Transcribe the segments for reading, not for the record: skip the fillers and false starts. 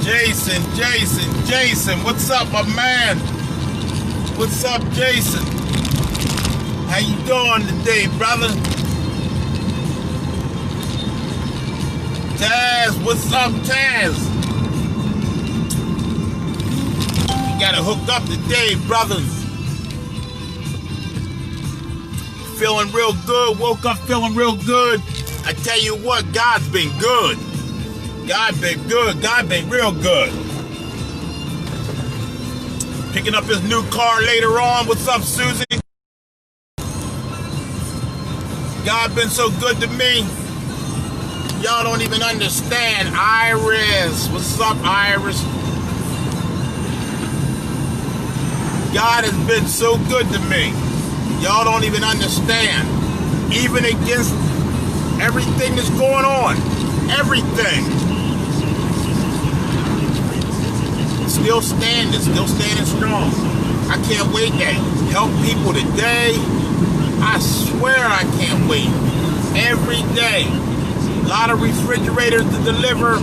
Jason, what's up, my man? What's up, Jason? How you doing today, brother? Taz, what's up, Taz? You gotta hook up today, brothers. Feeling real good, woke up feeling real good. I tell you what, God's been good. God been good, God been real good. Picking up his new car later on. What's up, Susie? God been so good to me. Y'all don't even understand. Iris. What's up, Iris? God has been so good to me. Y'all don't even understand. Even against everything that's going on. Everything. Still standing strong. I can't wait to help people today. I swear I can't wait. Every day. A lot of refrigerators to deliver. A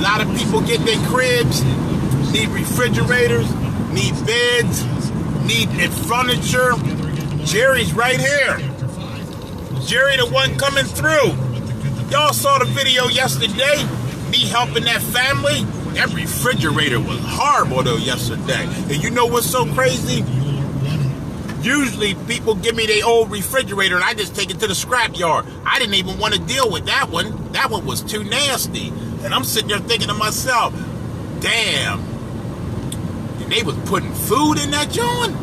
lot of people get their cribs. Need refrigerators. Need beds. Need furniture. Jerry's right here. Jerry the one coming through. Y'all saw the video yesterday. Me helping that family. That refrigerator was horrible though yesterday. And you know what's so crazy? Usually people give me their old refrigerator and I just take it to the scrap yard. I didn't even want to deal with that one. That one was too nasty. And I'm sitting there thinking to myself, damn. And they was putting food in that joint?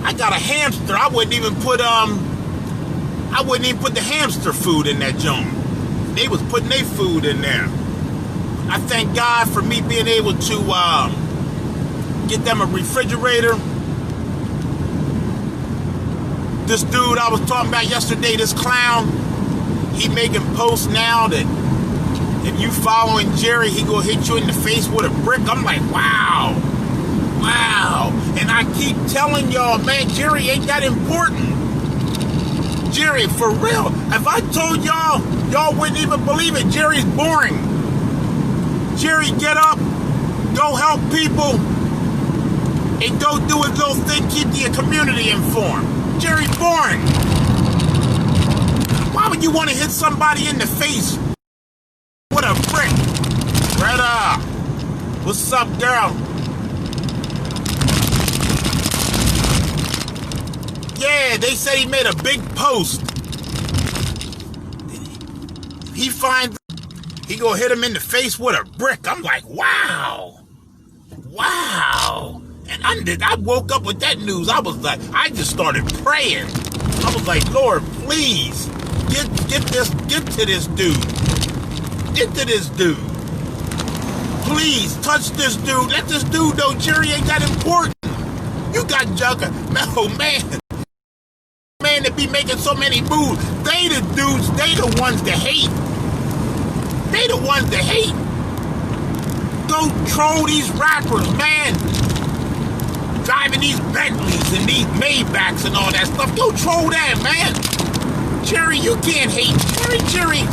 I got a hamster. I wouldn't even put the hamster food in that joint. They was putting their food in there. I thank God for me being able to get them a refrigerator. This dude I was talking about yesterday, this clown, he making posts now that if you following Jerry, he gonna hit you in the face with a brick. I'm like, wow. And I keep telling y'all, man, Jerry ain't that important. Jerry, for real, if I told y'all, y'all wouldn't even believe it. Jerry's boring. Jerry, get up, go help people, and go do his little thing, keep the community informed. Jerry's boring. Why would you want to hit somebody in the face with a brick? Greta, what's up, girl? Yeah, they said he made a big post. He finds he gonna hit him in the face with a brick. I'm like, wow. And I woke up with that news. I was like, I just started praying. I was like, Lord, please get to this dude. Get to this dude. Please touch this dude. Let this dude know Jerry ain't that important. You got Junker. Oh man. Man that be making so many moves. They the dudes, they the ones that hate. They the ones that hate. Go troll these rappers, man. Driving these Bentleys and these Maybachs and all that stuff. Go troll that, man. Jerry, you can't hate. Jerry.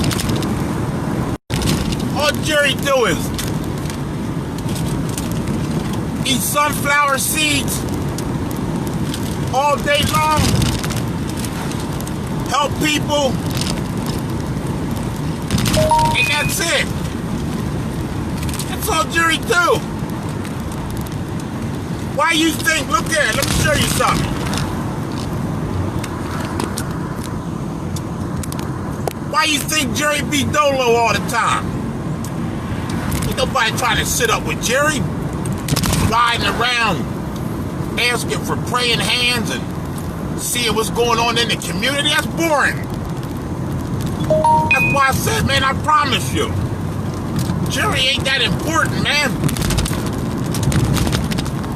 All Jerry do is eat sunflower seeds all day long. Help people. And that's it. That's all Jerry do. Why you think, look there, let me show you something. Why you think Jerry be dolo all the time? Ain't nobody trying to sit up with Jerry. Riding around asking for praying hands and seeing what's going on in the community. That's boring. That's why I said, man, I promise you, Jerry ain't that important, man.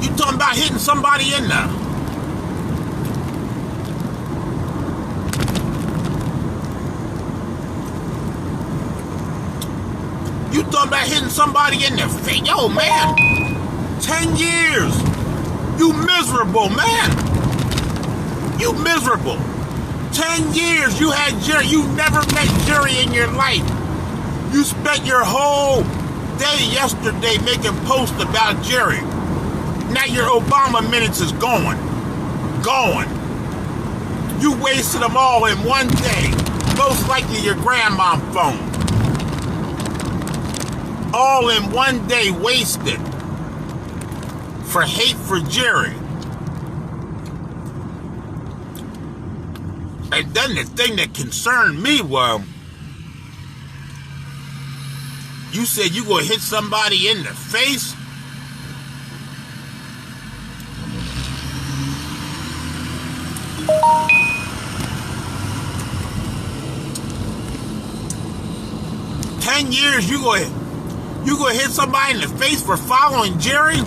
You talking about hitting somebody in there. You talking about hitting somebody in the face. Yo, man, 10 years. You miserable, man. You miserable. 10 years you had Jerry. You never met Jerry in your life. You spent your whole day yesterday making posts about Jerry. Now your Obama minutes is gone. Gone. You wasted them all in one day. Most likely your grandma's phone. All in one day wasted. For hate for Jerry. And then the thing that concerned me was, you said you gonna hit somebody in the face? $10 you gonna hit somebody in the face for following Jerry?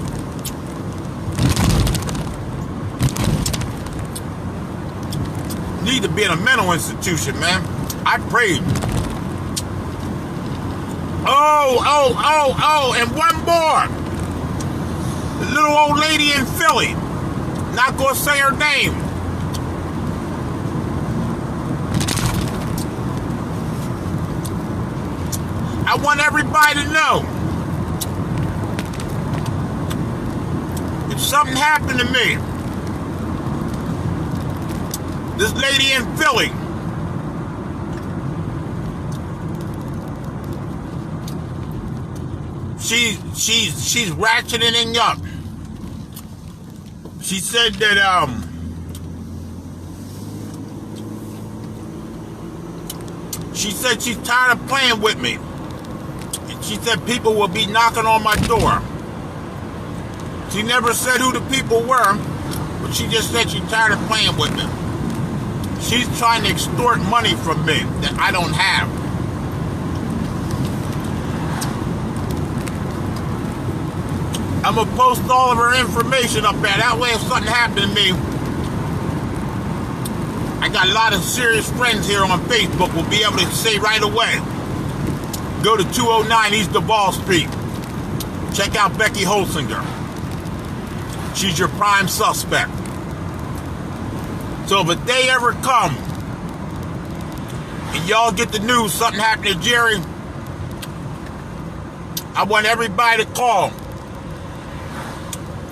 Need to be in a mental institution, man. I prayed. Oh, and one more. The little old lady in Philly. Not gonna say her name. I want everybody to know. If something happened to me, this lady in Philly, she's ratcheting up. She said that she said she's tired of playing with me. And she said people will be knocking on my door. She never said who the people were, but she just said she's tired of playing with me. She's trying to extort money from me that I don't have. I'm going to post all of her information up there. That way if something happened to me, I got a lot of serious friends here on Facebook will be able to say right away. Go to 209 East Duval Street. Check out Becky Holsinger. She's your prime suspect. So if a day ever come and y'all get the news something happened to Jerry, I want everybody to call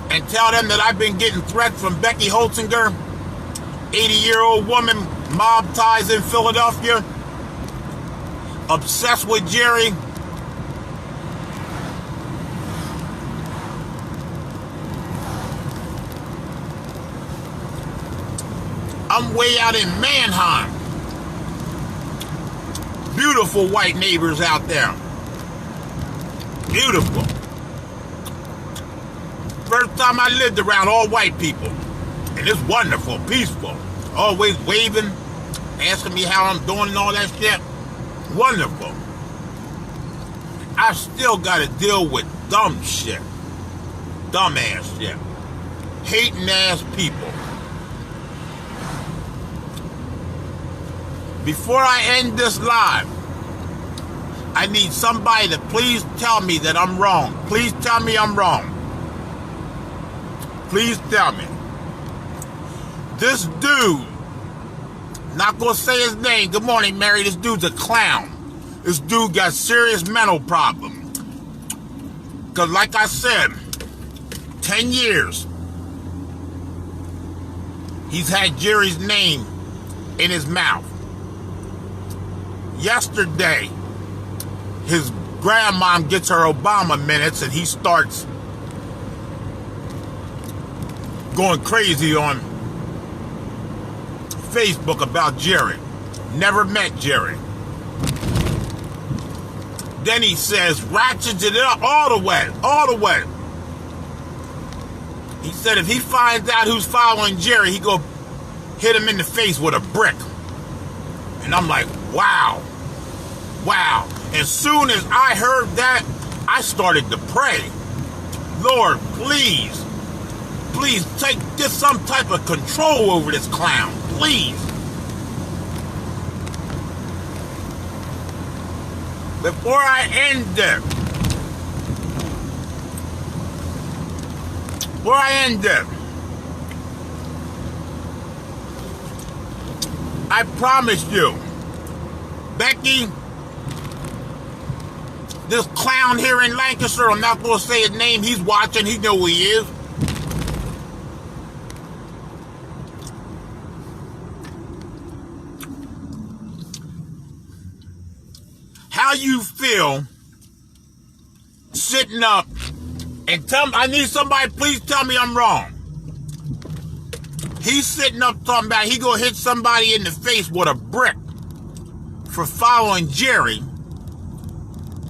and tell them that I've been getting threats from Becky Holsinger, 80-year-old woman, mob ties in Philadelphia, obsessed with Jerry. I'm way out in Mannheim. Beautiful white neighbors out there. Beautiful. First time I lived around all white people. And it's wonderful, peaceful. Always waving, asking me how I'm doing and all that shit. Wonderful. I still got to deal with dumb shit. Dumbass shit. Hating ass people. Before I end this live, I need somebody to please tell me that I'm wrong. Please tell me I'm wrong. Please tell me. This dude, not gonna say his name. Good morning, Mary. This dude's a clown. This dude got serious mental problems. Because like I said, 10 years, he's had Jerry's name in his mouth. Yesterday, his grandmom gets her Obama minutes and he starts going crazy on Facebook about Jerry. Never met Jerry. Then he says, ratchets it up all the way. He said if he finds out who's following Jerry, he go hit him in the face with a brick. And I'm like, wow. As soon as I heard that, I started to pray. Lord, please get some type of control over this clown. Please. Before I end it, I promise you, Becky, This clown here in Lancaster, I'm not going to say his name. He's watching. He know who he is. How you feel sitting up and tell me, I need somebody, please tell me I'm wrong. He's sitting up talking about he gonna hit somebody in the face with a brick for following Jerry,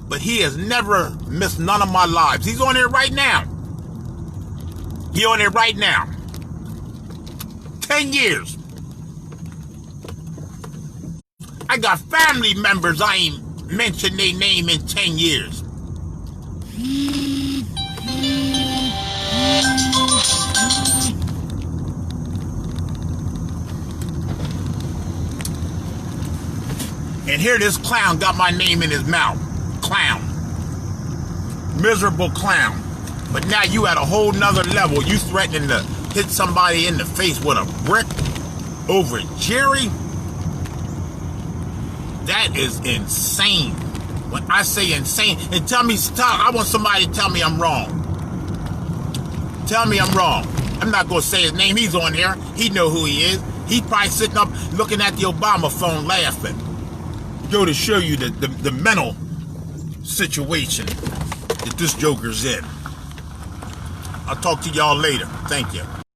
but he has never missed none of my lives. He's on it right now. He on it right now. 10 years. I got family members I ain't mentioned their name in 10 years. And here this clown got my name in his mouth. Clown. Miserable clown. But now you at a whole nother level. You threatening to hit somebody in the face with a brick over Jerry? That is insane. When I say insane, and tell me, stop, I want somebody to tell me I'm wrong. Tell me I'm wrong. I'm not going to say his name. He's on here. He know who he is. He's probably sitting up looking at the Obama phone laughing. Go to show you the mental situation that this joker's in. I'll talk to y'all later. Thank you.